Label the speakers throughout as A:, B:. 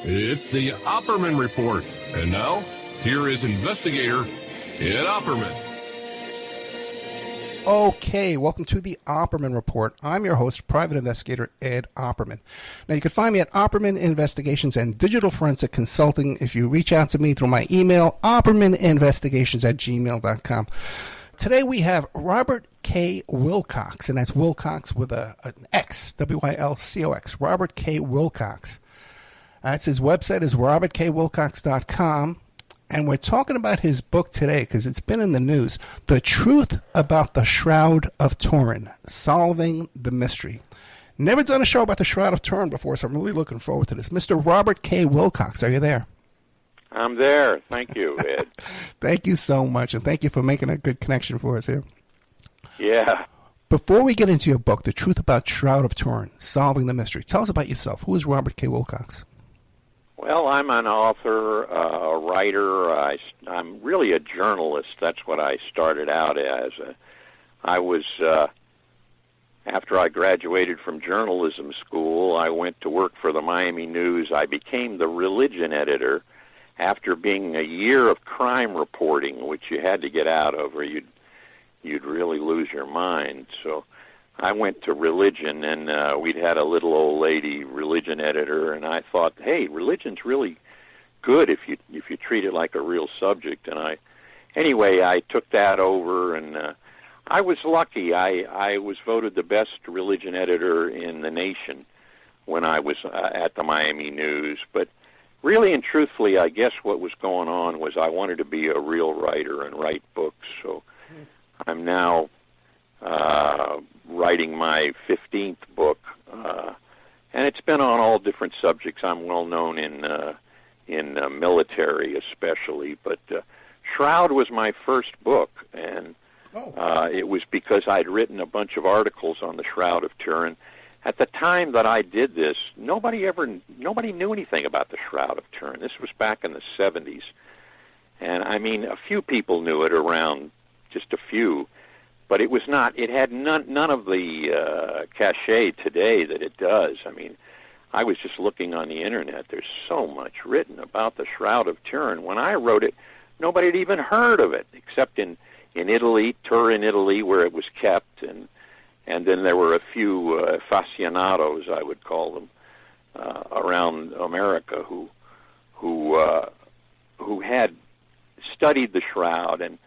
A: It's the Opperman Report. And now, here is investigator Ed Opperman.
B: Okay, welcome to the Opperman Report. I'm your host, private investigator Ed Opperman. Now, you can find me at Opperman Investigations and Digital Forensic Consulting if you reach out to me through my email, oppermaninvestigations@gmail.com. Today we have Robert K. Wilcox, and that's Wilcox with an X, W-I-L-C-O-X, Robert K. Wilcox. That's his website is robertkwilcox.com. And we're talking about his book today because it's been in the news, The Truth About the Shroud of Turin, Solving the Mystery. Never done a show about the Shroud of Turin before, so I'm really looking forward to this. Mr. Robert K. Wilcox, are you there?
C: I'm there. Thank you, Ed.
B: Thank you so much, and thank you for making a good connection for us here.
C: Yeah.
B: Before we get into your book, The Truth About Shroud of Turin, Solving the Mystery, tell us about yourself. Who is Robert K. Wilcox?
C: Well, I'm an author, a writer. I'm really a journalist. That's what I started out as. I was, after I graduated from journalism school, I went to work for the Miami News. I became the religion editor after being a year of crime reporting, which you had to get out of or you'd really lose your mind. So I went to religion, and we'd had a little old lady religion editor, and I thought, hey, religion's really good if you treat it like a real subject. And I took that over, and I was lucky. I was voted the best religion editor in the nation when I was at the Miami News. But really and truthfully, I guess what was going on was I wanted to be a real writer and write books. So I'm now writing my 15th book, and it's been on all different subjects. I'm well known in military especially, but Shroud was my first book, and it was because I'd written a bunch of articles on the Shroud of Turin. At the time that I did this, nobody knew anything about the Shroud of Turin. This was back in the 70s, and I mean, a few people knew it around, just a few. But it was not. It had none of the cachet today that it does. I mean, I was just looking on the internet. There's so much written about the Shroud of Turin. When I wrote it, nobody had even heard of it, except in Italy, Turin, Italy, where it was kept, and then there were a few aficionados, I would call them, around America who had studied the Shroud and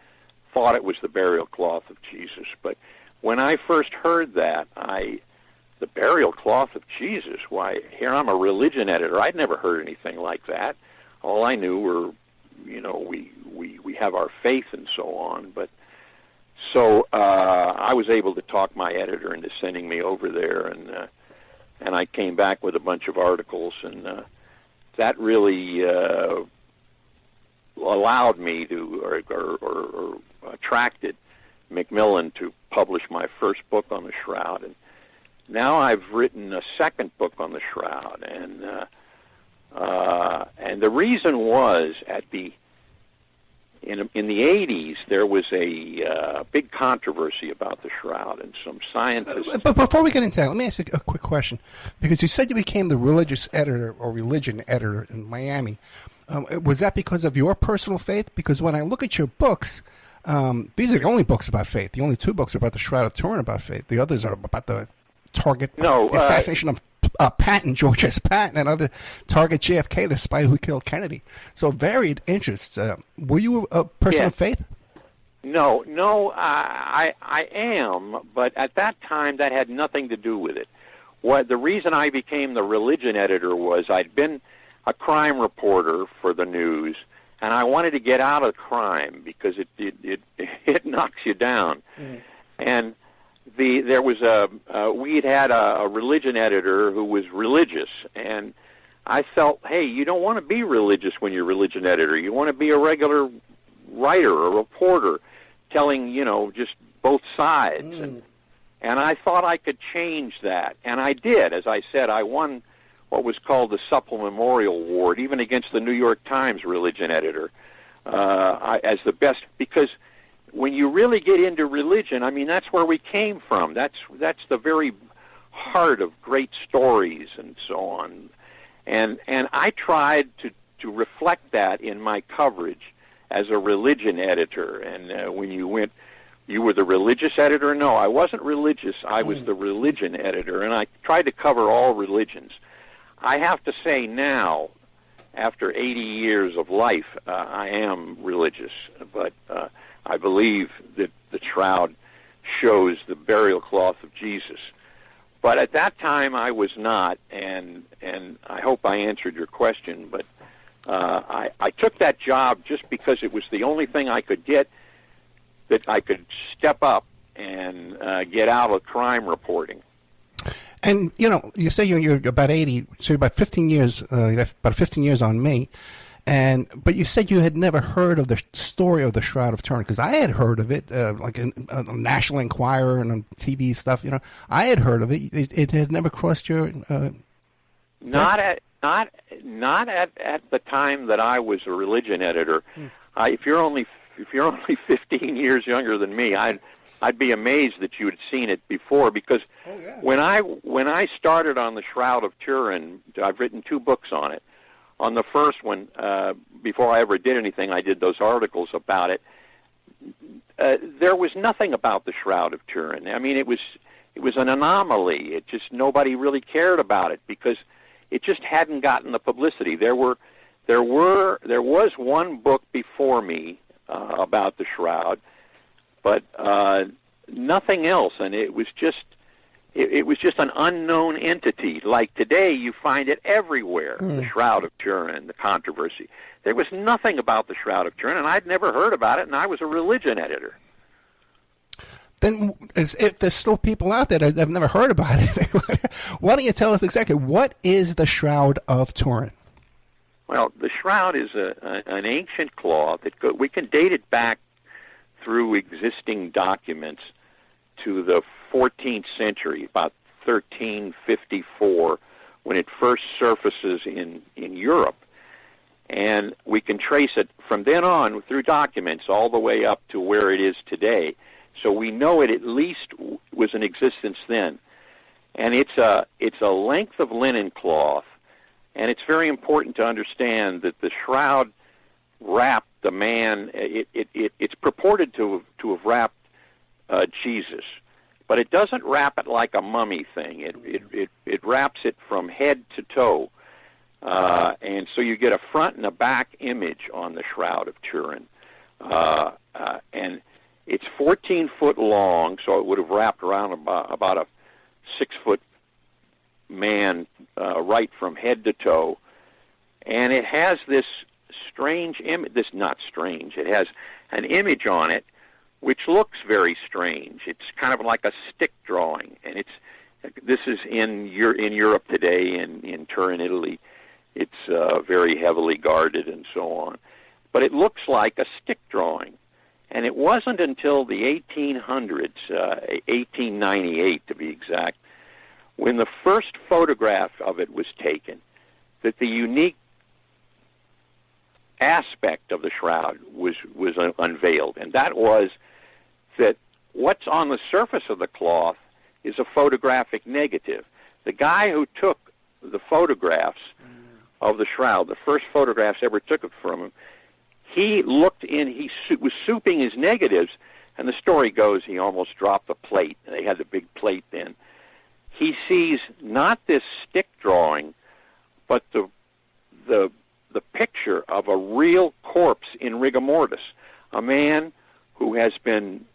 C: thought it was the burial cloth of Jesus. But when I first heard that, the burial cloth of Jesus, why, here I'm a religion editor. I'd never heard anything like that. All I knew were, we have our faith and so on. But so I was able to talk my editor into sending me over there, and I came back with a bunch of articles, and that really allowed me to, or attracted Macmillan to publish my first book on the Shroud. And now I've written a second book on the Shroud, and the reason was in the 80s there was a big controversy about the Shroud, and some scientists.
B: But before we get into that, let me ask you a quick question, because you said you became the religious editor or religion editor in Miami. Was that because of your personal faith? Because when I look at your books, these are the only books about faith. The only two books are about the Shroud of Turin about faith. The others are about the target, the assassination of Patton, George S. Patton, and other target JFK, the spy who killed Kennedy. So varied interests. Were you a person of faith?
C: No, I am, but at that time that had nothing to do with it. The reason I became the religion editor was I'd been a crime reporter for the news, and I wanted to get out of crime because it knocks you down. And there was we'd had a religion editor who was religious, and I felt, hey, you don't want to be religious when you're religion editor. You want to be a regular writer, a reporter, telling just both sides. And I thought I could change that, and I did. As I said, I won what was called the Supple Memorial Award, even against the New York Times religion editor, as the best, because when you really get into religion, I mean, that's where we came from. That's the very heart of great stories and so on. And I tried to reflect that in my coverage as a religion editor. And when you went, you were the religious editor? No, I wasn't religious. I was the religion editor, and I tried to cover all religions. I have to say now, after 80 years of life, I am religious, but I believe that the shroud shows the burial cloth of Jesus. But at that time, I was not, and I hope I answered your question, but I took that job just because it was the only thing I could get that I could step up and get out of crime reporting.
B: And, you know, you say you're about 80, so you're about 15 years, you got about 15 years on me. But you said you had never heard of the story of the Shroud of Turin, because I had heard of it, like in National Enquirer and on TV stuff. You know, I had heard of it. It had never crossed your.
C: Not at the time that I was a religion editor. If you're only 15 years younger than me, I'd be amazed that you had seen it before, because when I started on the Shroud of Turin, I've written 2 books on it. On the first one, before I ever did anything, I did those articles about it. There was nothing about the Shroud of Turin. I mean, it was an anomaly. It just, nobody really cared about it because it just hadn't gotten the publicity. There was one book before me about the Shroud, but nothing else, and it was just an unknown entity. Like today, you find it everywhere, the Shroud of Turin, the controversy. There was nothing about the Shroud of Turin, and I'd never heard about it, and I was a religion editor.
B: Then, as if there's still people out there that have never heard about it, why don't you tell us exactly what is the Shroud of Turin?
C: Well, the Shroud is an ancient cloth. We can date it back through existing documents to the 14th century, about 1354, when it first surfaces in Europe. And we can trace it from then on through documents all the way up to where it is today. So we know it at least was in existence then. And it's a length of linen cloth, and it's very important to understand that the shroud wrapped the man. It's purported to have wrapped Jesus, but it doesn't wrap it like a mummy thing. It wraps it from head to toe, and so you get a front and a back image on the Shroud of Turin, and it's 14 foot long, so it would have wrapped around about a 6 foot man right from head to toe, and it has this strange image. This not strange. It has an image on it which looks very strange. It's kind of like a stick drawing, and this is in Europe today, in Turin, Italy. It's very heavily guarded and so on, but it looks like a stick drawing. And it wasn't until the 1800s, 1898 to be exact, when the first photograph of it was taken, that the unique aspect of the shroud was unveiled. And that was that what's on the surface of the cloth is a photographic negative. The guy who took the photographs of the shroud, the first photographs ever took it from him, he looked in, he was souping his negatives, and the story goes he almost dropped the plate. They had the big plate then. He sees not this stick drawing, but the picture of a real corpse in rigor mortis, a man who has been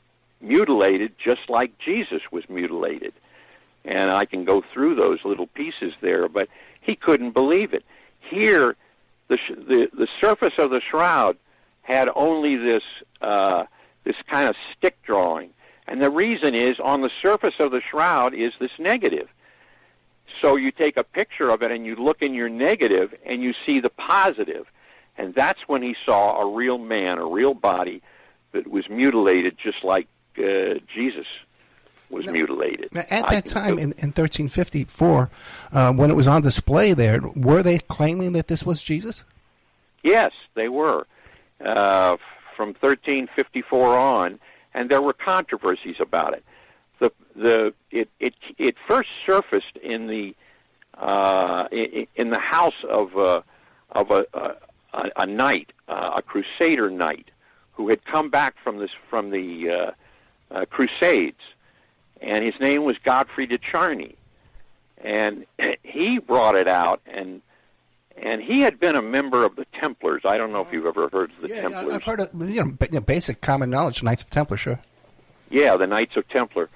C: mutilated just like Jesus was mutilated. And I can go through those little pieces there, but he couldn't believe it. Here, the surface of the shroud had only this kind of stick drawing, and the reason is on the surface of the shroud is this negative. So you take a picture of it and you look in your negative and you see the positive, and that's when he saw a real man, a real body that was mutilated just like Jesus was mutilated.
B: Now, at that time, in 1354, when it was on display there, were they claiming that this was Jesus?
C: Yes, they were. From 1354 on, and there were controversies about it. It first surfaced in the in the house of a knight, a crusader knight, who had come back from the Crusades, and his name was Godfrey de Charny, and he brought it out, and he had been a member of the Templars. I don't know if you've ever heard of the Templars.
B: I've heard of basic common knowledge, Knights of Templar, sure.
C: Yeah, the Knights of Templar.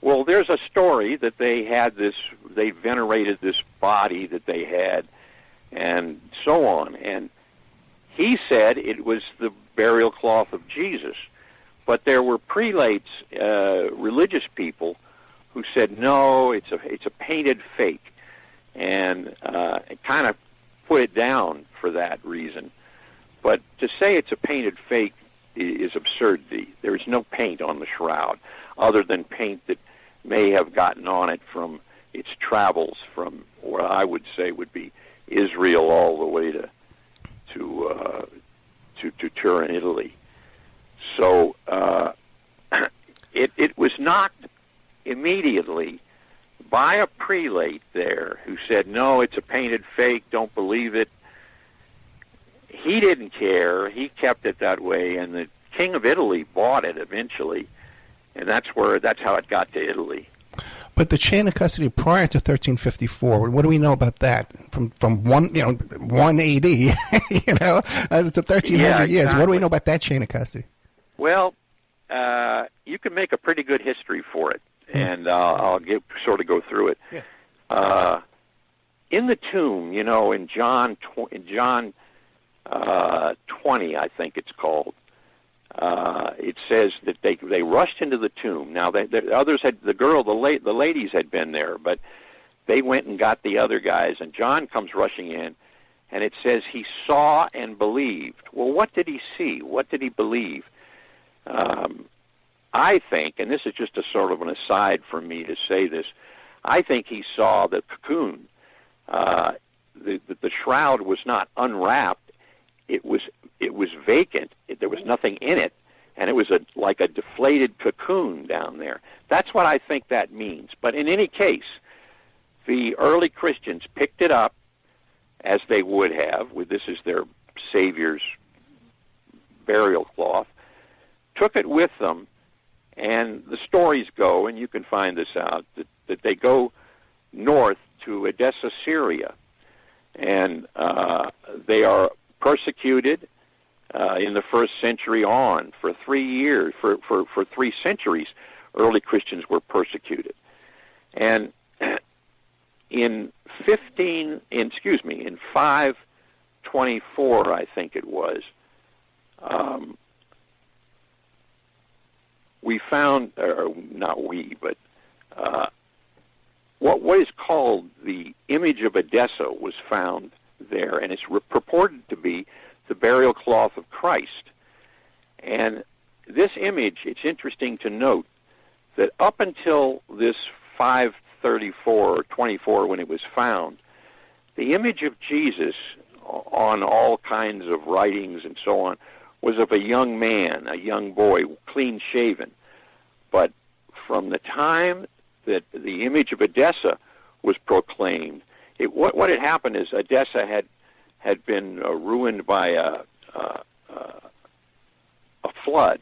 C: Well, there's a story that they venerated this body that they had, and so on, and he said it was the burial cloth of Jesus. But there were prelates, religious people, who said, no, it's a painted fake, and it kind of put it down for that reason. But to say it's a painted fake is absurdity. There is no paint on the shroud, other than paint that may have gotten on it from its travels from what I would say would be Israel all the way to Turin, Italy. So it was knocked immediately by a prelate there who said, no, it's a painted fake, don't believe it. He didn't care. He kept it that way, and the King of Italy bought it eventually, and that's how it got to Italy.
B: But the chain of custody prior to 1354, what do we know about that? From 1 AD, to 1300 years. What do we know about that chain of custody?
C: Well, you can make a pretty good history for it, and I'll go through it.
B: Yeah.
C: In the tomb, in John 20, I think it's called. It says that they rushed into the tomb. Now, the ladies had been there, but they went and got the other guys, and John comes rushing in, and it says he saw and believed. Well, what did he see? What did he believe? I think, and this is just a sort of an aside for me to say this, I think he saw the cocoon. The shroud was not unwrapped. It was vacant. There was nothing in it, and it was like a deflated cocoon down there. That's what I think that means. But in any case, the early Christians picked it up, as they would have, this is their Savior's burial cloth, took it with them, and the stories go, and you can find this out, that they go north to Edessa, Syria, and they are persecuted in the first century on for 3 years. For 3 centuries, early Christians were persecuted. And in 524, I think it was, we found, not we, but what is called the image of Edessa was found there, and it's purported to be the burial cloth of Christ. And this image, it's interesting to note that up until this 534 or 24 when it was found, the image of Jesus on all kinds of writings and so on was of a young man, a young boy, clean-shaven. But from the time that the image of Edessa was proclaimed, what had happened is Edessa had been ruined by a flood,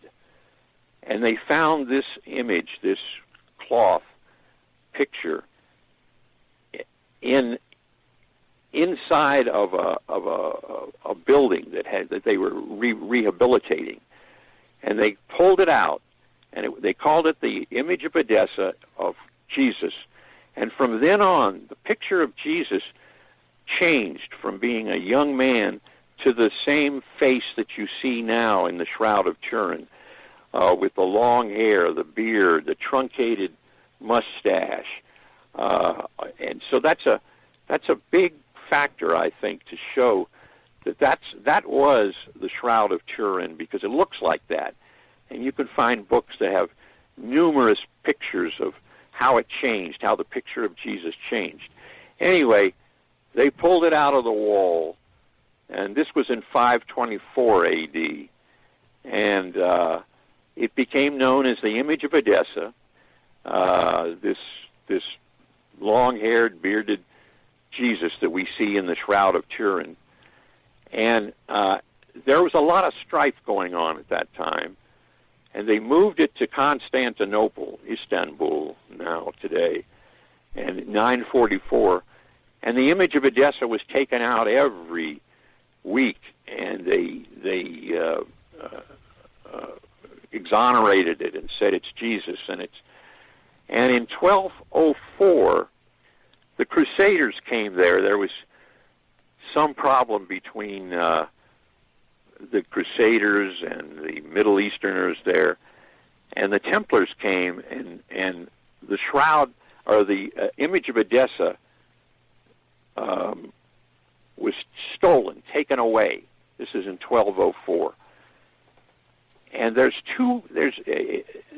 C: and they found this image, this cloth picture, inside of a building that they were rehabilitating, and they pulled it out, and they called it the image of Edessa of Jesus. And from then on, the picture of Jesus changed from being a young man to the same face that you see now in the Shroud of Turin, with the long hair, the beard, the truncated mustache. And so that's a big factor, I think, to show that was the Shroud of Turin, because it looks like that. And you can find books that have numerous pictures of how it changed, how the picture of Jesus changed. Anyway, they pulled it out of the wall, and this was in 524 A.D., and it became known as the image of Edessa, this long-haired, bearded Jesus that we see in the Shroud of Turin. And there was a lot of strife going on at that time, and they moved it to Constantinople, Istanbul now today, and 944. And the image of Edessa was taken out every week, and they exonerated it and said it's Jesus, and in 1204 the Crusaders came there. There was some problem between the Crusaders and the Middle Easterners there, and the Templars came, and the shroud, or the image of Edessa, was stolen, taken away. This is in 1204. And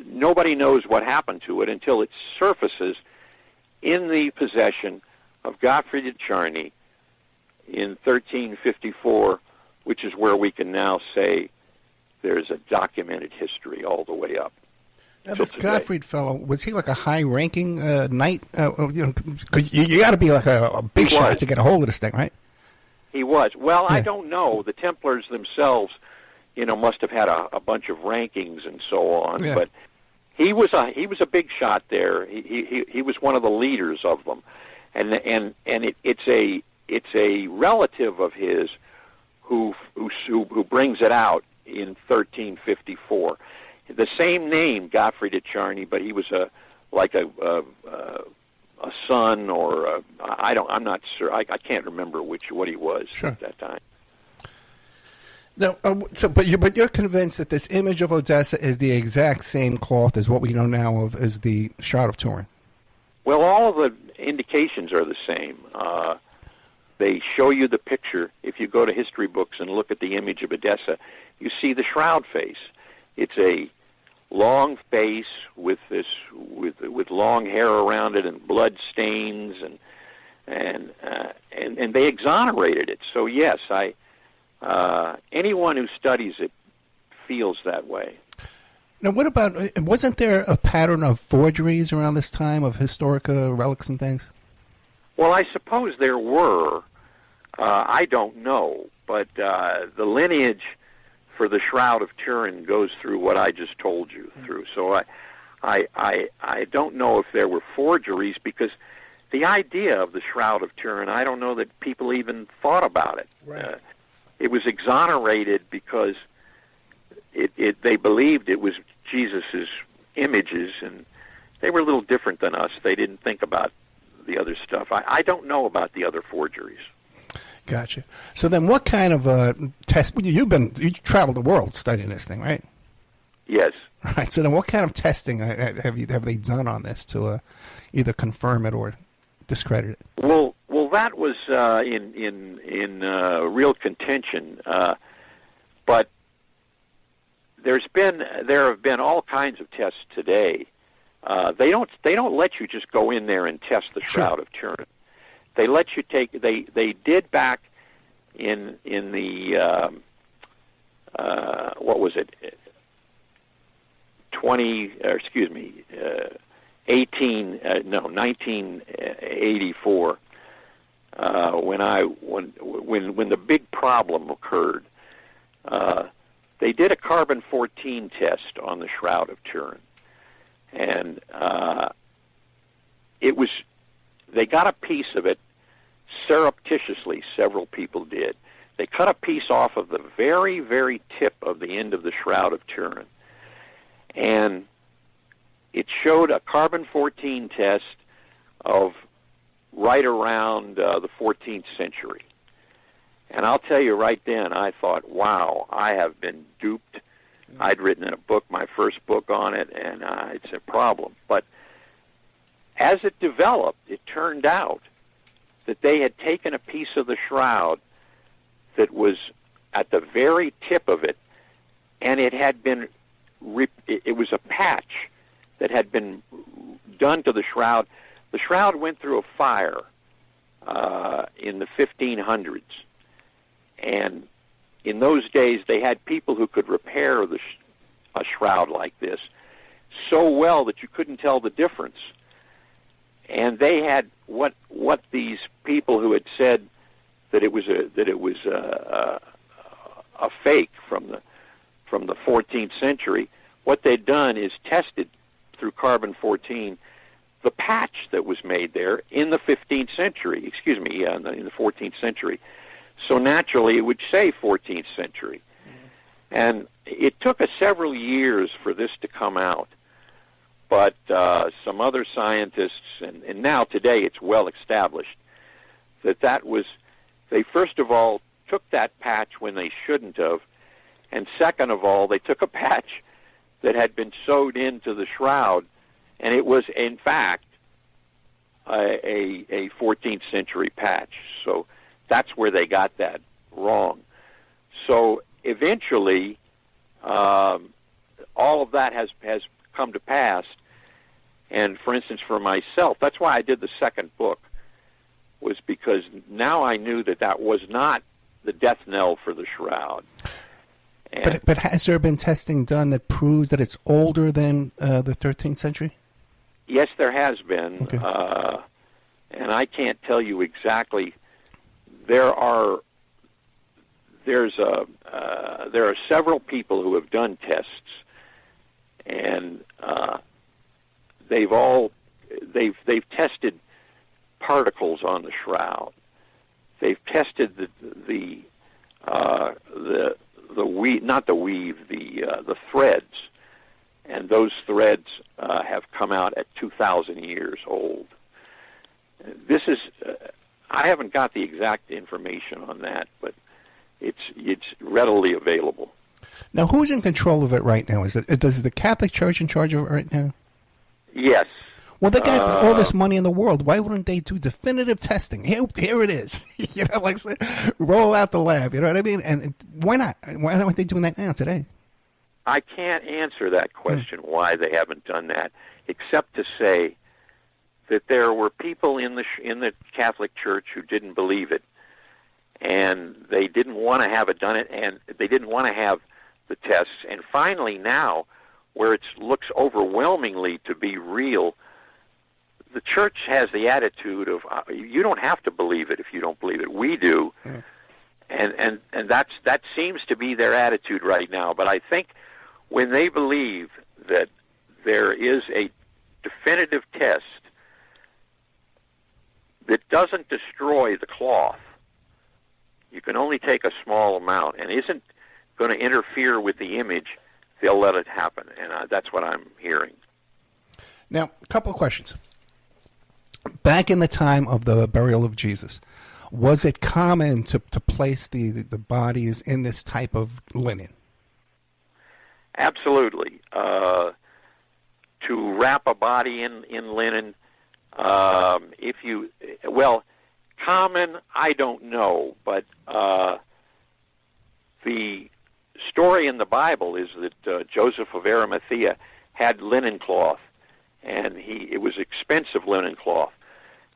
C: nobody knows what happened to it until it surfaces in the possession of Godfrey de Charny in 1354, which is where we can now say there's a documented history all the way up.
B: Now, this Gottfried fellow, was he like a high-ranking knight? Cause you got to be like a big shot to get a hold of this thing, right?
C: He was. Well, yeah. I don't know. The Templars themselves, must have had a bunch of rankings and so on. Yeah. But he was a big shot there. He was one of the leaders of them, and it's a relative of his who brings it out in 1354. The same name, Godfrey de Charny, but he was a son, or I'm not sure. I can't remember what he was at that time.
B: No, but you're convinced that this image of Odessa is the exact same cloth as what we know now of as the Shroud of Turin.
C: Well, all of the indications are the same. They show you the picture. If you go to history books and look at the image of Edessa, you see the shroud face. It's a long face with long hair around it and blood stains, and they exonerated it. So yes, anyone who studies it feels that way.
B: Now, what about, wasn't there a pattern of forgeries around this time of historic relics and things?
C: Well, I suppose there were. I don't know, but the lineage for the Shroud of Turin goes through what I just told you through. So I don't know if there were forgeries, because the idea of the Shroud of Turin, I don't know that people even thought about it.
B: Right.
C: It was exonerated because they believed it was Jesus's images, and they were a little different than us. They didn't think about the other stuff. I don't know about the other forgeries.
B: Gotcha. So then, what kind of test? You traveled the world studying this thing, right?
C: Yes.
B: Right. So then, what kind of testing have they done on this to either confirm it or discredit it?
C: Well, that was in real contention, but there have been all kinds of tests today. They don't let you just go in there and test the Shroud of Turin. They let you take. They did back in the what was it? 1984. When the big problem occurred, they did a carbon-14 test on the Shroud of Turin, and they got a piece of it surreptitiously. Several people did. They cut a piece off of the very, very tip of the end of the Shroud of Turin, and it showed a carbon-14 test of right around the 14th century. And I'll tell you right then, I thought, wow, I have been duped. I'd written a book, my first book on it, and it's a problem. But as it developed, it turned out that they had taken a piece of the shroud that was at the very tip of it, and it had been it was a patch that had been done to the shroud. The shroud went through a fire in the 1500s, and in those days they had people who could repair a shroud like this so well that you couldn't tell the difference. and they had what these people who had said that it was a fake from the 14th century. What they'd done is tested through carbon-14 the patch that was made there in the 15th century. Excuse me, in the 14th century. So naturally, it would say 14th century, and it took us several years for this to come out. But some other scientists, and now today it's well established, that was, they first of all took that patch when they shouldn't have, and second of all, they took a patch that had been sewed into the shroud, and it was, in fact, a 14th century patch. So that's where they got that wrong. So eventually, all of that has come to pass. And for instance, for myself, that's why I did the second book, was because now I knew that was not the death knell for the shroud.
B: But has there been testing done that proves that it's older than the 13th century?
C: Yes, there has been.
B: Okay.
C: And I can't tell you exactly. There are several people who have done tests, and they've tested particles on the shroud. They've tested the threads, and those threads have come out at 2,000 years old. This is I haven't got the exact information on that, but it's readily available.
B: Now, who's in control of it right now? Is the Catholic Church in charge of it right now?
C: Yes.
B: Well, they got all this money in the world. Why wouldn't they do definitive testing? Here it is. Like roll out the lab. You know what I mean? And why not? Why aren't they doing that now today?
C: I can't answer that question, why they haven't done that, except to say that there were people in the Catholic Church who didn't believe it, and they didn't want to have it done, and they didn't want to have the tests. And finally, now, where it looks overwhelmingly to be real, the Church has the attitude of you don't have to believe it if you don't believe it. We do, and that seems to be their attitude right now. But I think when they believe that there is a definitive test that doesn't destroy the cloth, you can only take a small amount, and isn't going to interfere with the image, they'll let it happen. And that's what I'm hearing.
B: Now, a couple of questions. Back in the time of the burial of Jesus, was it common to place the bodies in this type of linen?
C: Absolutely. To wrap a body in linen, common, I don't know, but the story in the Bible is that Joseph of Arimathea had linen cloth, and it was expensive linen cloth,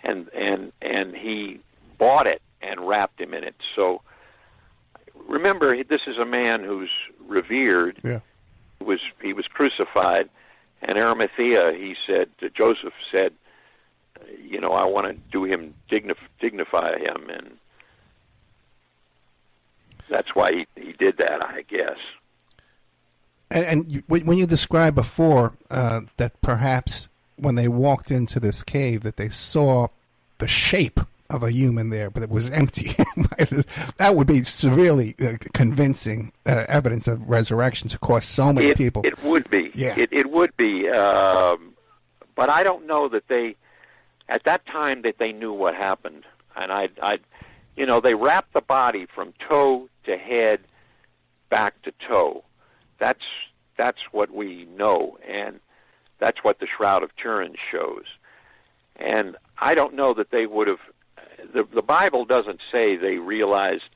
C: and he bought it and wrapped him in it. So remember, this is a man who's revered.
B: Yeah.
C: He was crucified, and Arimathea, Joseph said, I want to do him, dignify him, and that's why he did that, I guess.
B: And when you described before that perhaps when they walked into this cave that they saw the shape of a human there, but it was empty, that would be severely convincing evidence of resurrection to cause so many people.
C: It would be.
B: Yeah.
C: It would be. But I don't know that at that time, that they knew what happened. And they wrapped the body from toe to head, back to toe. That's what we know, and that's what the Shroud of Turin shows. And I don't know that they would have. The Bible doesn't say they realized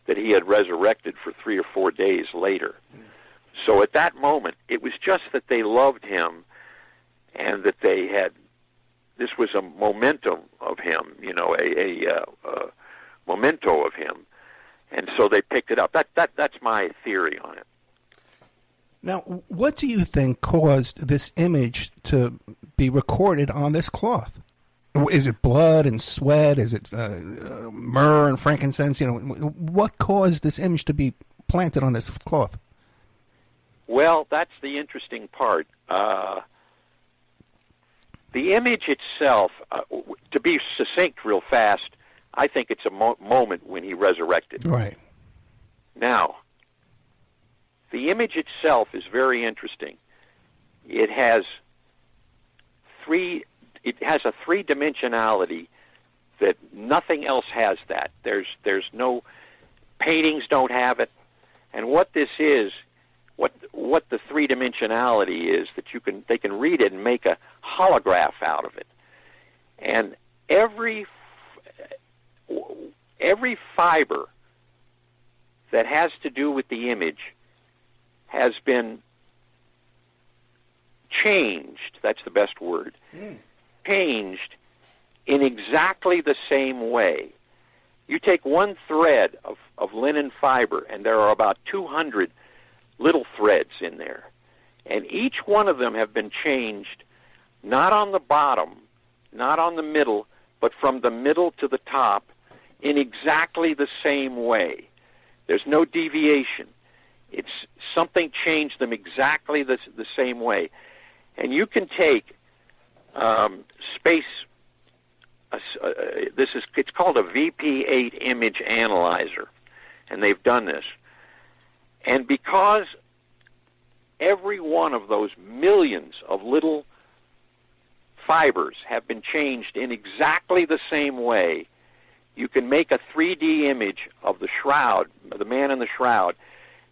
C: that he had resurrected for 3 or 4 days later. So at that moment, it was just that they loved him, and that they had. This was a momentum of him, a memento of him, and so they picked it up. That's my theory on it.
B: Now, what do you think caused this image to be recorded on this cloth? Is it blood and sweat? Is it myrrh and frankincense? What caused this image to be planted on this cloth?
C: Well, that's the interesting part. The image itself, to be succinct real fast, I think it's a moment when he resurrected.
B: Right.
C: Now, the image itself is very interesting. It has a three-dimensionality that nothing else has that. There's no paintings don't have it. And what this is, what the three-dimensionality is, that they can read it and make a holograph out of it. And every fiber that has to do with the image has been changed. That's the best word. Changed in exactly the same way. You take one thread of linen fiber, and there are about 200 little threads in there. And each one of them have been changed, not on the bottom, not on the middle, but from the middle to the top in exactly the same way. There's no deviation. It's something changed them exactly the same way. And you can take space. It's called a VP8 image analyzer, and they've done this. And because every one of those millions of little fibers have been changed in exactly the same way, you can make a 3D image of the shroud, the man in the shroud.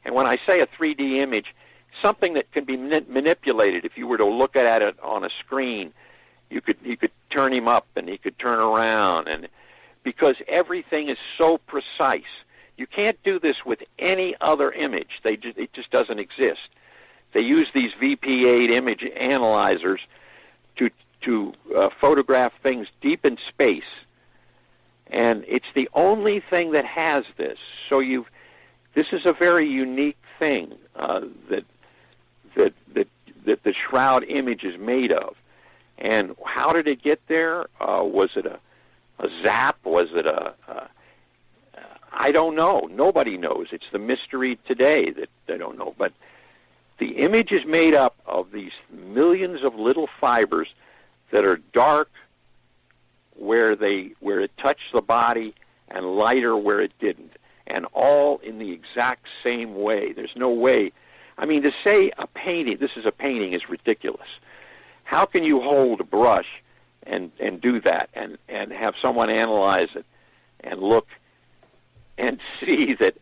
C: And when I say a 3D image, something that can be manipulated. If you were to look at it on a screen, you could turn him up and he could turn around, and because everything is so precise. You can't do this with any other image. It just doesn't exist. They use these VP8 image analyzers to photograph things deep in space, and it's the only thing that has this. So this is a very unique thing that the shroud image is made of. And how did it get there? Was it a zap? Was it I don't know. Nobody knows. It's the mystery today that they don't know. But the image is made up of these millions of little fibers that are dark where it touched the body and lighter where it didn't, and all in the exact same way. There's no way. I mean, to say this is a painting is ridiculous. How can you hold a brush and do that and have someone analyze it and look and see that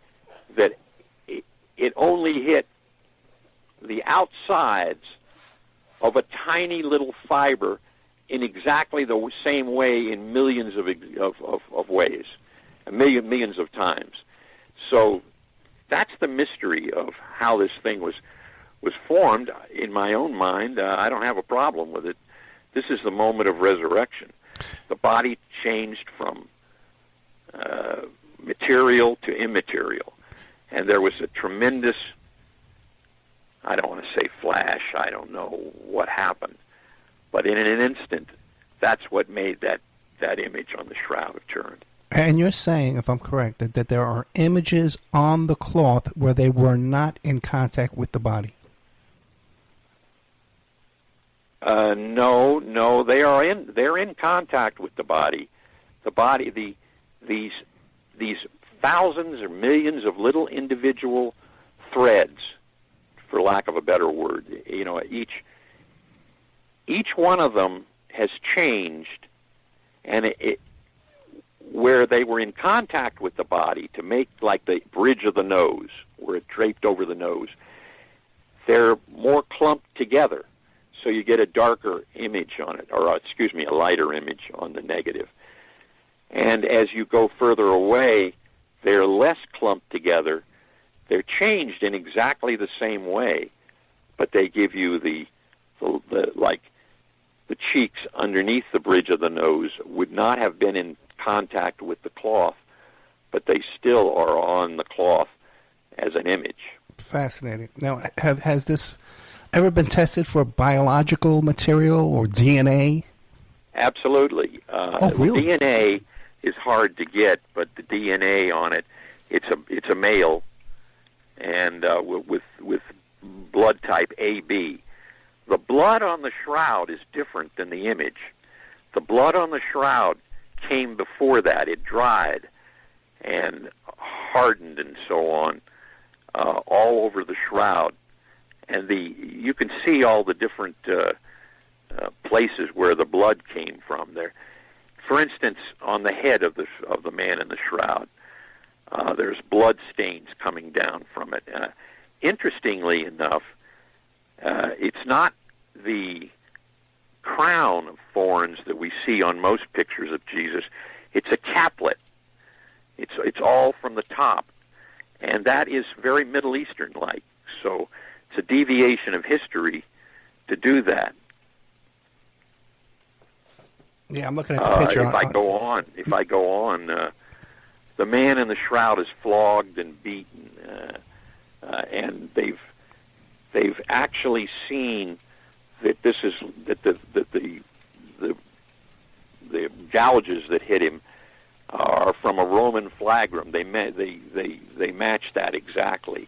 C: it only hit the outsides of a tiny little fiber in exactly the same way in millions of ways, millions of times. So that's the mystery of how this thing was formed. In my own mind, I don't have a problem with it. This is the moment of resurrection. The body changed from material to immaterial, and there was a tremendous, I don't want to say flash, I don't know what happened, but in an instant, that's what made that image on the Shroud of Turin.
B: And you're saying, if I'm correct, that there are images on the cloth where they were not in contact with the body? No, they're in contact with the body. The body, these thousands or millions of little individual threads, for lack of a better word, each one of them has changed, and where they were in contact with the body to make like the bridge of the nose, where it draped over the nose, they're more clumped together. So you get a darker image on it, or a lighter image on the negative. And as you go further away, they're less clumped together. They're changed in exactly the same way, but they give you the cheeks underneath the bridge of the nose would not have been in contact with the cloth, but they still are on the cloth as an image. Fascinating. Now, has this ever been tested for biological material or DNA?
C: Absolutely.
B: Really?
C: DNA is hard to get, but the DNA on it, it's a male, and with blood type AB. The blood on the shroud is different than the image. The blood on the shroud came before that. It dried and hardened and so on all over the shroud. And you can see all the different places where the blood came from there. For instance, on the head of the man in the shroud, there's blood stains coming down from it. Interestingly enough, it's not the crown of thorns that we see on most pictures of Jesus. It's a caplet. It's all from the top, and that is very Middle Eastern-like. So it's a deviation of history to do that.
B: Yeah, I'm looking at the picture.
C: If I go on, the man in the shroud is flogged and beaten, and they've actually seen that the gouges that hit him are from a Roman flagrum. They match that exactly.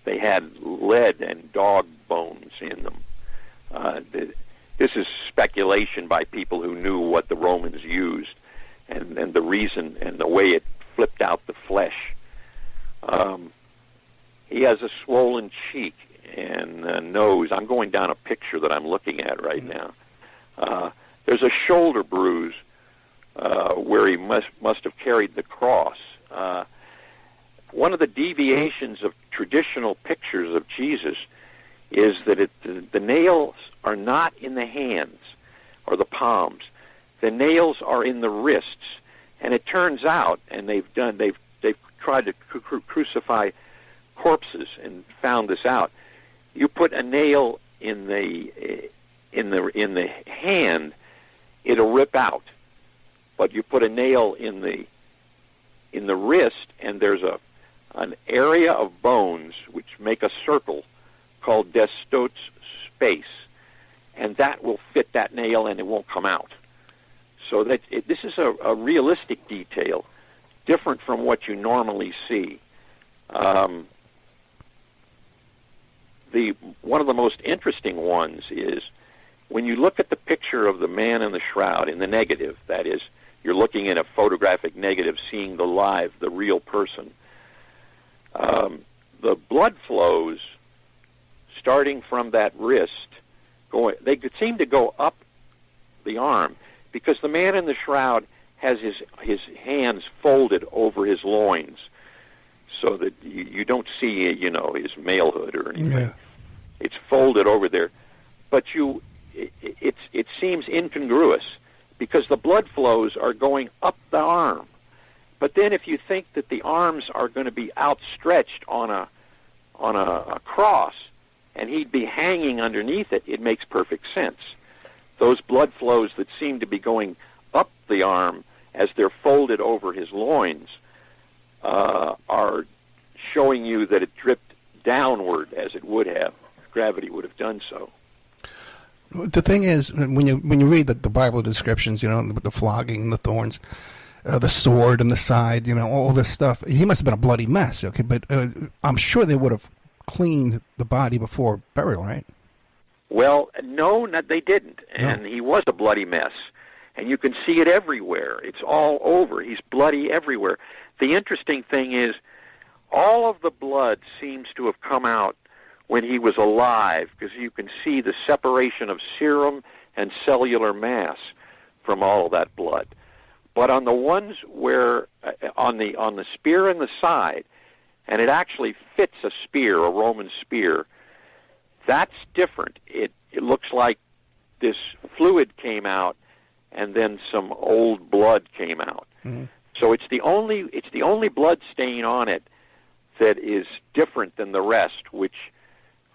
C: They had lead and dog bones in them. This is speculation by people who knew what the Romans used and the reason and the way it flipped out the flesh. He has a swollen cheek and nose. I'm going down a picture that I'm looking at right now. There's a shoulder bruise where he must have carried the cross. One of the deviations of traditional pictures of Jesus is that the nails are not in the hands or the palms. The nails are in the wrists, and it turns out, and they've tried to crucify corpses and found this out. You put a nail in the hand, it'll rip out. But you put a nail in the wrist, and there's an area of bones which make a circle called Destote's space, and that will fit that nail, and it won't come out. So this is a realistic detail, different from what you normally see. One of the most interesting ones is when you look at the picture of the man in the shroud in the negative, that is, you're looking at a photographic negative, seeing the real person. The blood flows starting from that wrist, they could seem to go up the arm because the man in the shroud has his hands folded over his loins, so that you don't see his malehood or anything. Yeah. It's folded over there, but it seems incongruous because the blood flows are going up the arm. But then if you think that the arms are going to be outstretched on a cross and he'd be hanging underneath it, it makes perfect sense. Those blood flows that seem to be going up the arm as they're folded over his loins are showing you that it dripped downward as it would have. Gravity would have done so.
B: The thing is, when you read the Bible descriptions, the flogging, the thorns, the sword in the side, all this stuff, he must have been a bloody mess. Okay, but I'm sure they would have cleaned the body before burial, right?
C: Well, no, they didn't, and he was a bloody mess, and you can see it everywhere. It's all over. He's bloody everywhere. The interesting thing is, all of the blood seems to have come out when he was alive, because you can see the separation of serum and cellular mass from all of that blood. But on the ones where, on the spear in the side, and it actually fits a spear, a Roman spear, that's different. It looks like this fluid came out, and then some old blood came out. Mm-hmm. So it's the only blood stain on it that is different than the rest, which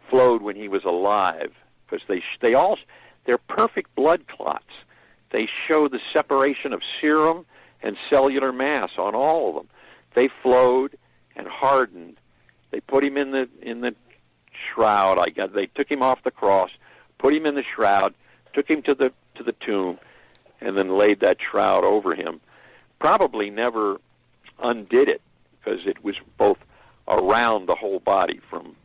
C: flowed when he was alive, because they're perfect blood clots. They show the separation of serum and cellular mass on all of them. They flowed and hardened. They put him in the shroud. They took him off the cross, put him in the shroud, took him to the tomb, and then laid that shroud over him, probably never undid it, because it was both around the whole body from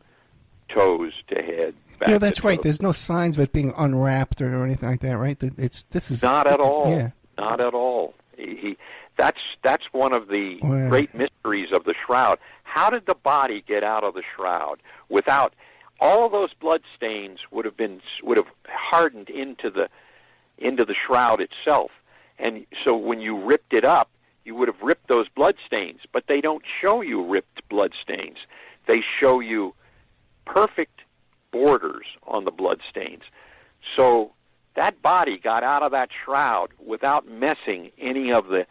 C: toes to head.
B: Yeah, that's right. There's no signs of it being unwrapped or anything like that, right? This is
C: not at all.
B: Yeah.
C: Not at all. That's one of the great mysteries of the shroud. How did the body get out of the shroud without all of those blood stains would have hardened into the shroud itself, and so when you ripped it up, you would have ripped those blood stains. But they don't show you ripped blood stains. They show you perfect borders on the blood stains. So that body got out of that shroud without messing any of the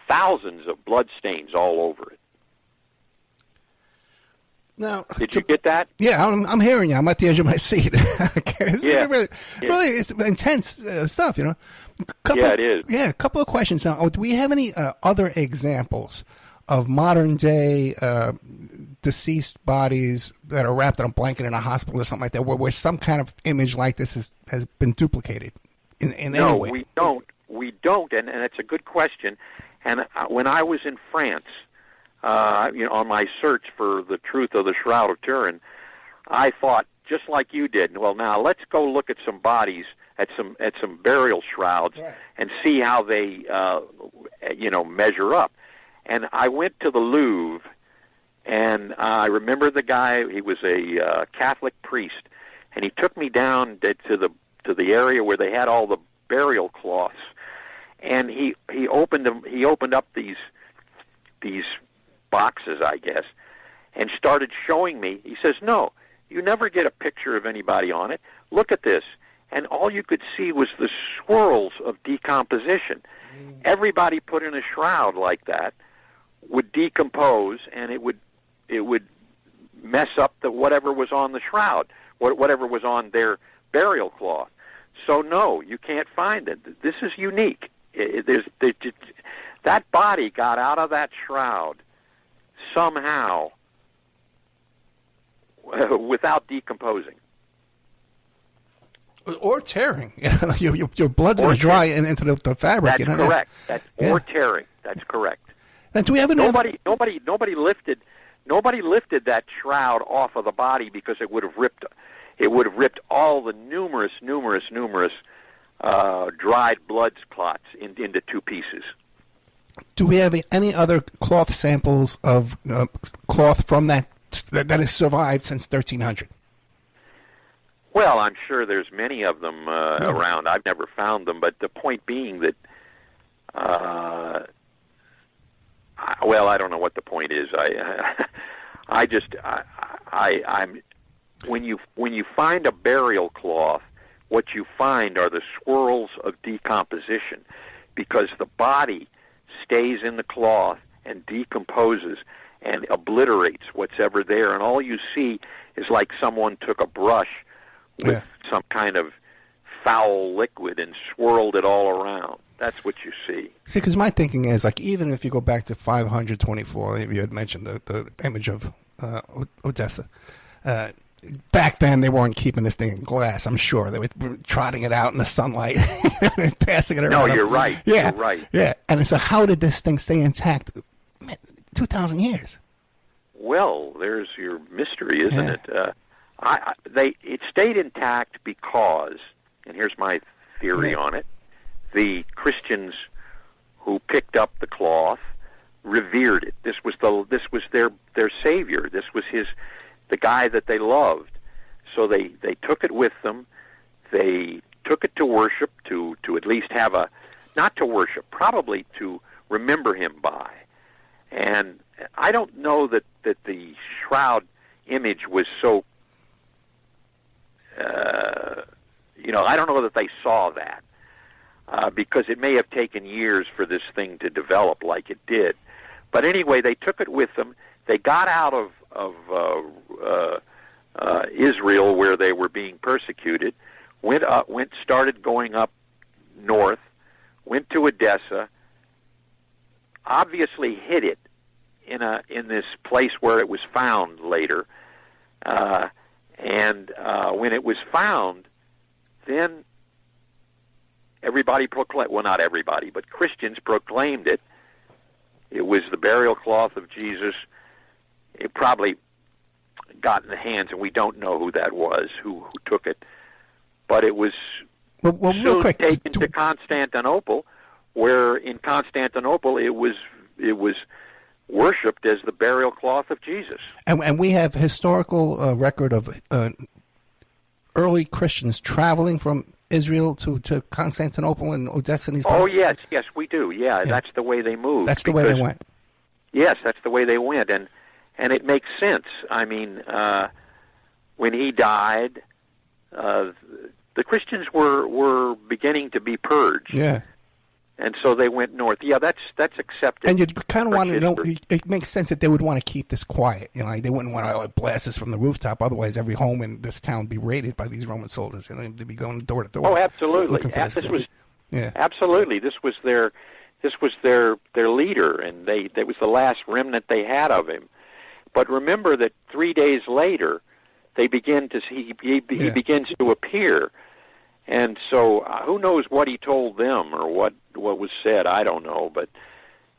C: thousands of blood stains all over it.
B: Now,
C: did you get that?
B: Yeah, I'm hearing you. I'm at the edge of my seat. This is really it's intense stuff, you know.
C: It is.
B: Yeah, a couple of questions now. Do we have any other examples of modern day deceased bodies that are wrapped in a blanket in a hospital or something like that, where some kind of image like this has been duplicated in any way?
C: No, we don't, and it's a good question. And when I was in France, on my search for the truth of the Shroud of Turin, I thought, just like you did, well, now let's go look at some bodies, at some burial shrouds, and see how they, measure up. And I went to the Louvre, and I remember the guy. He was a Catholic priest, and he took me down to the area where they had all the burial cloths, and he opened them. He opened up these boxes, I guess, and started showing me. He says, "No, you never get a picture of anybody on it. Look at this." And all you could see was the swirls of decomposition. Everybody put in a shroud like that would decompose, and it would mess up whatever was on the shroud, whatever was on their burial cloth. So no, you can't find it. This is unique. That body got out of that shroud somehow without decomposing.
B: Or tearing. Your blood's going to dry into the fabric.
C: That's correct. Or tearing. That's correct.
B: And do we have
C: nobody lifted that shroud off of the body because it would have ripped all the numerous dried blood clots into two pieces.
B: Do we have any other cloth samples of cloth from that has survived since 1300?
C: Well, I'm sure there's many of them around. I've never found them, but the point being that, I don't know what the point is. I'm when you find a burial cloth, what you find are the swirls of decomposition, because the body stays in the cloth and decomposes and obliterates what's ever there, and all you see is like someone took a brush with some kind of foul liquid and swirled it all around. That's what you see.
B: See, because my thinking is, like, even if you go back to 524, you had mentioned the image of Odessa. Back then, they weren't keeping this thing in glass, I'm sure. They were trotting it out in the sunlight and passing it around.
C: No, you're right.
B: Yeah,
C: you're right.
B: Yeah, and so how did this thing stay intact? 2,000 years.
C: Well, there's your mystery, isn't it? It stayed intact because, and here's my theory on it, the Christians who picked up the cloth revered it. This was their savior. This was the guy that they loved. So they took it with them. They took it to worship, to at least have not to worship, probably to remember him by. And I don't know that the shroud image was so, I don't know that they saw that, because it may have taken years for this thing to develop like it did. But anyway, they took it with them. They got out of Israel, where they were being persecuted, started going up north, went to Odessa, obviously hid it in this place where it was found later, and when it was found, then everybody proclaimed, well, not everybody, but Christians proclaimed it. It was the burial cloth of Jesus. It probably got in the hands, and we don't know who that was, who took it. But it was soon taken to Constantinople, where in Constantinople it was worshipped as the burial cloth of Jesus.
B: And we have historical record of early Christians traveling from Israel to Constantinople and Odessa and these places?
C: Oh, yes, we do. Yeah, that's the way they moved.
B: That's the way they went.
C: Yes, that's the way they went, and it makes sense. I mean, when he died, the Christians were beginning to be purged.
B: Yeah.
C: And so they went north. Yeah, that's accepted.
B: And you kind of want to know, it makes sense that they would want to keep this quiet. You know, they wouldn't want to blast this from the rooftop. Otherwise, every home in this town would be raided by these Roman soldiers. And they'd be going door to door.
C: Oh, absolutely. Absolutely. This was their leader, and it was the last remnant they had of him. But remember that 3 days later, he begins to appear. And so who knows what he told them or what was said? I don't know, but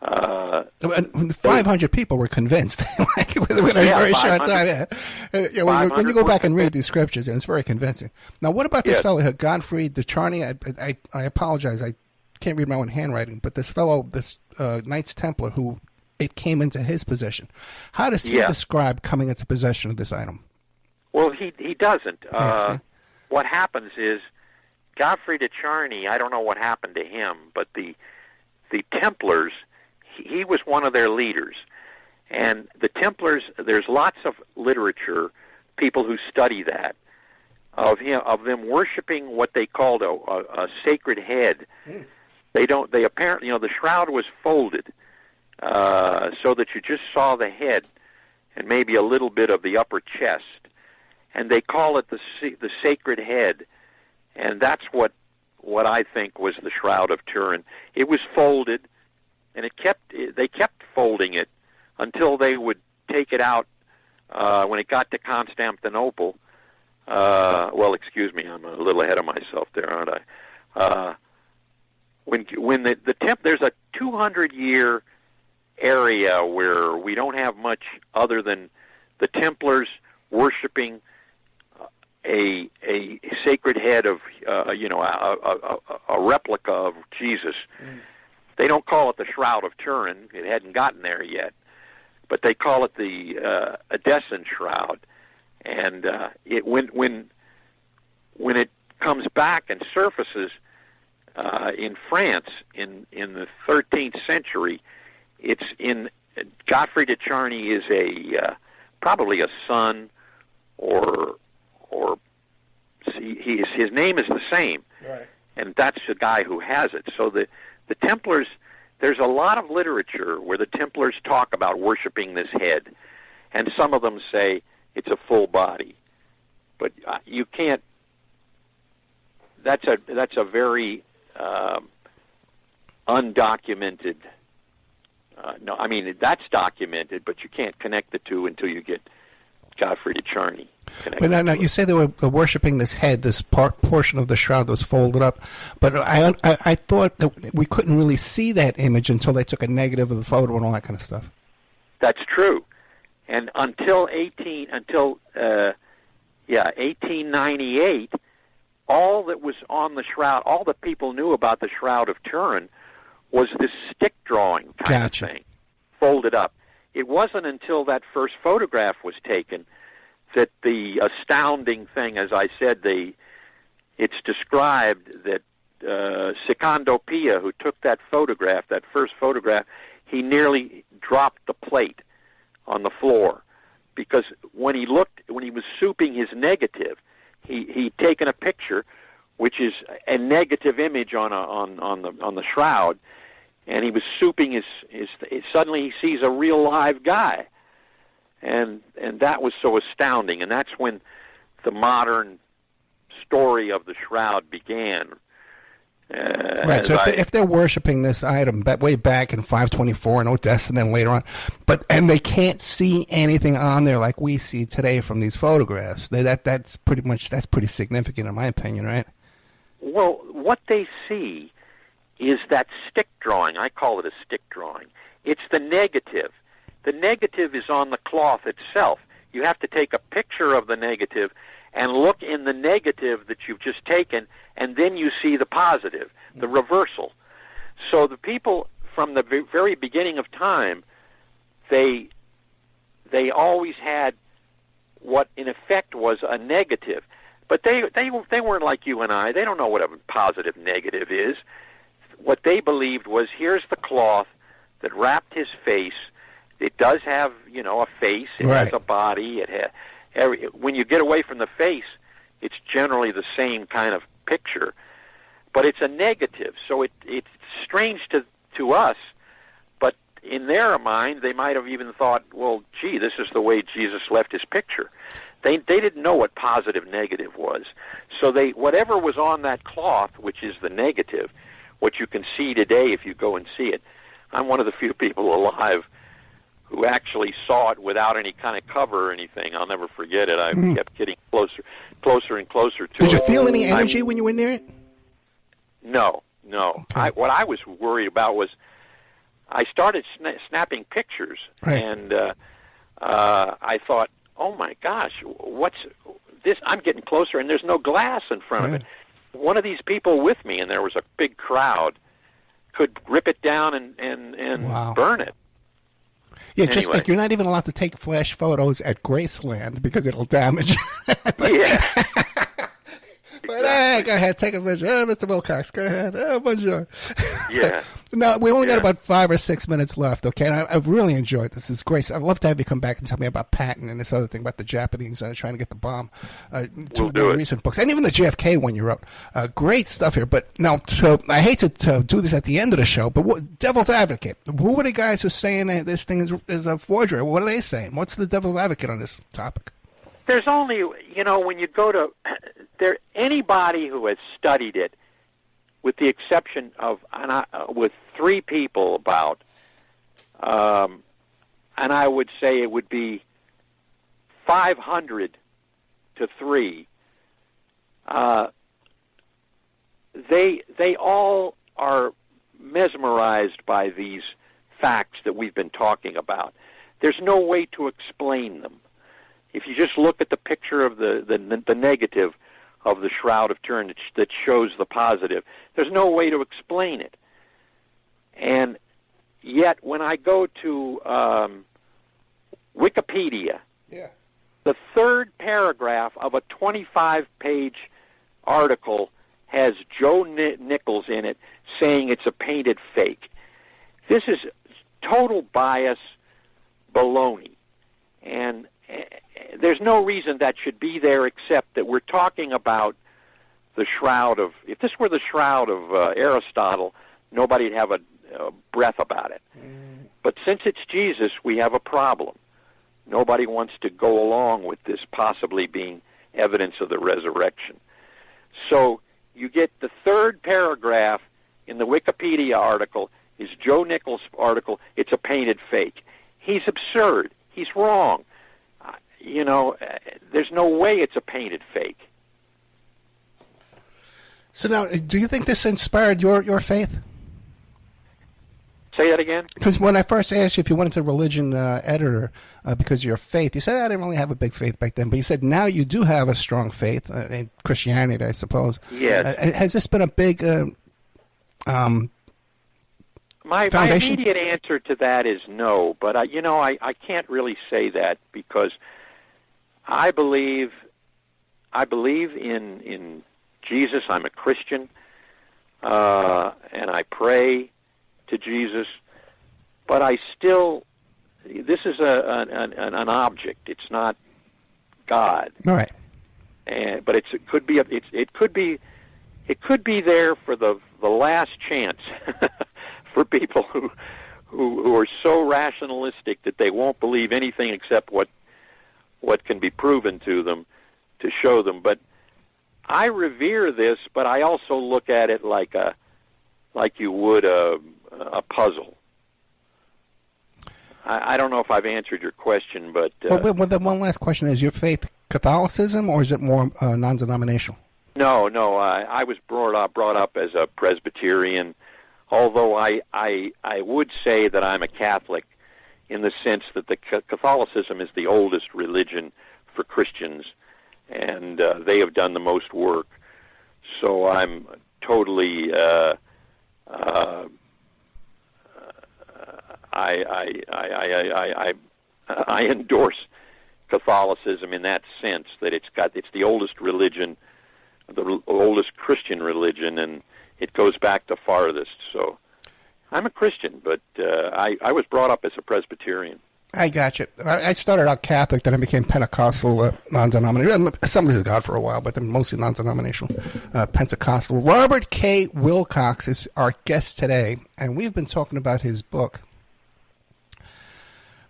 B: 500 people were convinced within a very short time. When you go back and read these scriptures, and it's very convincing. Now, what about this fellow, Godfrey de Charny? I apologize, I can't read my own handwriting, but this fellow, this Knights Templar, who it came into his possession. How does he describe coming into possession of this item?
C: Well, he doesn't. What happens is, Godfrey de Charny, I don't know what happened to him, but the Templars, he was one of their leaders. And the Templars, there's lots of literature, people who study that, of them worshiping what they called a sacred head. They apparently, the shroud was folded so that you just saw the head and maybe a little bit of the upper chest. And they call it the sacred head. And that's what I think was the Shroud of Turin. It was folded, and they kept folding it until they would take it out when it got to Constantinople. Well, excuse me, I'm a little ahead of myself there, aren't I? When there's a 200-year area where we don't have much other than the Templars worshiping a sacred head of a replica of Jesus. They don't call it the Shroud of Turin. It hadn't gotten there yet, but they call it the Edessan Shroud. And when it comes back and surfaces in France in the 13th century, it's in Godfrey de Charny is probably a son or his name is the same, right? And that's the guy who has it. So the Templars, there's a lot of literature where the Templars talk about worshiping this head, and some of them say it's a full body, but you can't. That's a very undocumented. No, I mean that's documented, but you can't connect the two until you get Godfrey de Charny.
B: But now you say they were worshiping this head, this portion of the shroud that was folded up. But I thought that we couldn't really see that image until they took a negative of the photo and all that kind of stuff.
C: That's true. And until 1898, all that was on the shroud, all that people knew about the Shroud of Turin was this stick drawing kind of thing, folded up. It wasn't until that first photograph was taken that the astounding thing, as I said, it's described that Secondo Pia, who took that photograph, that first photograph, he nearly dropped the plate on the floor because when he was souping his negative, he'd taken a picture, which is a negative image on the shroud, and he was souping his suddenly he sees a real live guy. And that was so astounding, and that's when the modern story of the shroud began.
B: Right, so if they're worshiping this item way back in 524 in Odessa and then later on, and they can't see anything on there like we see today from these photographs, that's pretty significant in my opinion, right?
C: Well, what they see is that stick drawing. I call it a stick drawing. It's the negative. The negative is on the cloth itself. You have to take a picture of the negative and look in the negative that you've just taken, and then you see the positive, the reversal. So the people from the very beginning of time, they always had what in effect was a negative. But they weren't like you and I. They don't know what a positive negative is. What they believed was, here's the cloth that wrapped his face. It does have, a face. It has a body. It has when you get away from the face, it's generally the same kind of picture, but it's a negative. So it's strange to us, but in their mind, they might have even thought, well, gee, this is the way Jesus left his picture. They didn't know what positive negative was. So whatever was on that cloth, which is the negative, what you can see today if you go and see it. I'm one of the few people alive who actually saw it without any kind of cover or anything. I'll never forget it. I kept getting closer and closer to it.
B: Did you feel any energy when you were near it?
C: No.
B: Okay.
C: What I was worried about was I started snapping pictures, and I thought, oh my gosh, what's this? I'm getting closer, and there's no glass in front of it. One of these people with me, and there was a big crowd, could rip it down and burn it.
B: Yeah, anyway. Just like you're not even allowed to take flash photos at Graceland because it'll damage.
C: Yeah.
B: But hey, go ahead, take a picture. Oh, Mr. Wilcox, go ahead. Oh, bonjour.
C: Yeah.
B: No, we only got about 5 or 6 minutes left, okay? And I've really enjoyed this. It's great. I'd love to have you come back and tell me about Patton and this other thing about the Japanese trying to get the bomb.
C: We'll do it.
B: Recent books. And even the JFK one you wrote. Great stuff here. But now, so I hate to do this at the end of the show, but devil's advocate. Who are the guys who are saying that this thing is a forgery? What are they saying? What's the devil's advocate on this topic?
C: There's only, when you go to anybody who has studied it, with the exception of with 3 people about, and I would say it would be 500 to 3. They all are mesmerized by these facts that we've been talking about. There's no way to explain them. If you just look at the picture of the negative of the Shroud of Turin that shows the positive, there's no way to explain it. And yet, when I go to Wikipedia, the 3rd paragraph of a 25-page article has Joe Nichols in it saying it's a painted fake. This is total bias baloney. And there's no reason that should be there except that we're talking about the Shroud of... If this were the Shroud of Aristotle, nobody'd have a breath about it. But since it's Jesus, we have a problem. Nobody wants to go along with this possibly being evidence of the resurrection. So you get the 3rd paragraph in the Wikipedia article is Joe Nichols' article, it's a painted fake. He's absurd. He's wrong. There's no way it's a painted fake.
B: So now, do you think this inspired your faith?
C: Say that again?
B: Because when I first asked you if you went into religion editor because of your faith, you said, I didn't really have a big faith back then. But you said now you do have a strong faith in Christianity, I suppose.
C: Yes.
B: Has this been a big
C: my immediate answer to that is no. But, I can't really say that because I believe in Jesus. I'm a Christian, and I pray to Jesus, but I still, this is an object. It's not God.
B: All right.
C: But it could be there for the last chance for people who are so rationalistic that they won't believe anything except what can be proven to them to show them. But I revere this, but I also look at it like you would a puzzle. I don't know if I've answered your question, but...
B: Well, then one last question. Is your faith Catholicism, or is it more non-denominational?
C: No, I was brought up as a Presbyterian, although I would say that I'm a Catholic in the sense that the Catholicism is the oldest religion for Christians, and they have done the most work. So I'm totally I endorse Catholicism in that sense, that it's the oldest religion, the oldest Christian religion, and it goes back the farthest. So I'm a Christian, but I was brought up as a Presbyterian.
B: I got you. I started out Catholic, then I became Pentecostal, non-denominational. Assemblies of God for a while, but then mostly non-denominational, Pentecostal. Robert K. Wilcox is our guest today, and we've been talking about his book,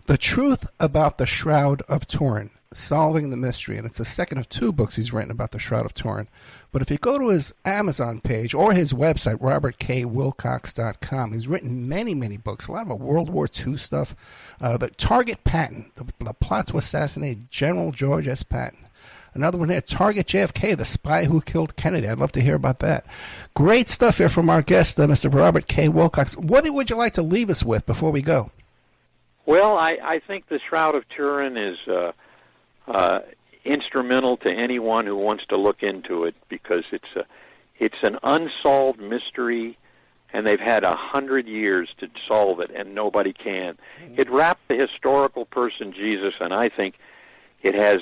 B: The Truth About the Shroud of Turin, Solving the Mystery. And it's the second of two books he's written about the Shroud of Turin. But if you go to his Amazon page or his website, robertkwilcox.com, he's written many, many books, a lot of World War II stuff. The Target Patent, the plot to assassinate General George S. Patton. Another one here, Target JFK, the spy who killed Kennedy. I'd love to hear about that. Great stuff here from our guest, Mr. Robert K. Wilcox. What would you like to leave us with before we go?
C: Well, I think the Shroud of Turin is instrumental to anyone who wants to look into it, because it's an unsolved mystery, and they've had 100 years to solve it, and nobody can. It wrapped the historical person Jesus, and I think it has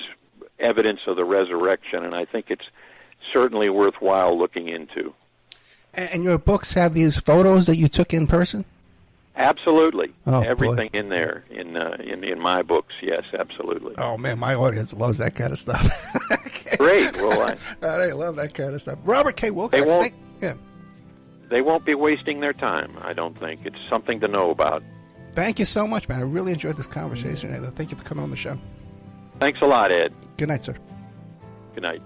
C: evidence of the resurrection, and I think it's certainly worthwhile looking into.
B: And your books have these photos that you took in person?
C: Absolutely.
B: Oh,
C: everything
B: boy.
C: in there, in my books, yes, absolutely.
B: Oh, man, my audience loves that kind of stuff. Okay.
C: Great. Well,
B: I love that kind of stuff. Robert K. Wilcox.
C: They won't be wasting their time, I don't think. It's something to know about.
B: Thank you so much, man. I really enjoyed this conversation. Thank you for coming on the show.
C: Thanks a lot, Ed.
B: Good night, sir.
C: Good night.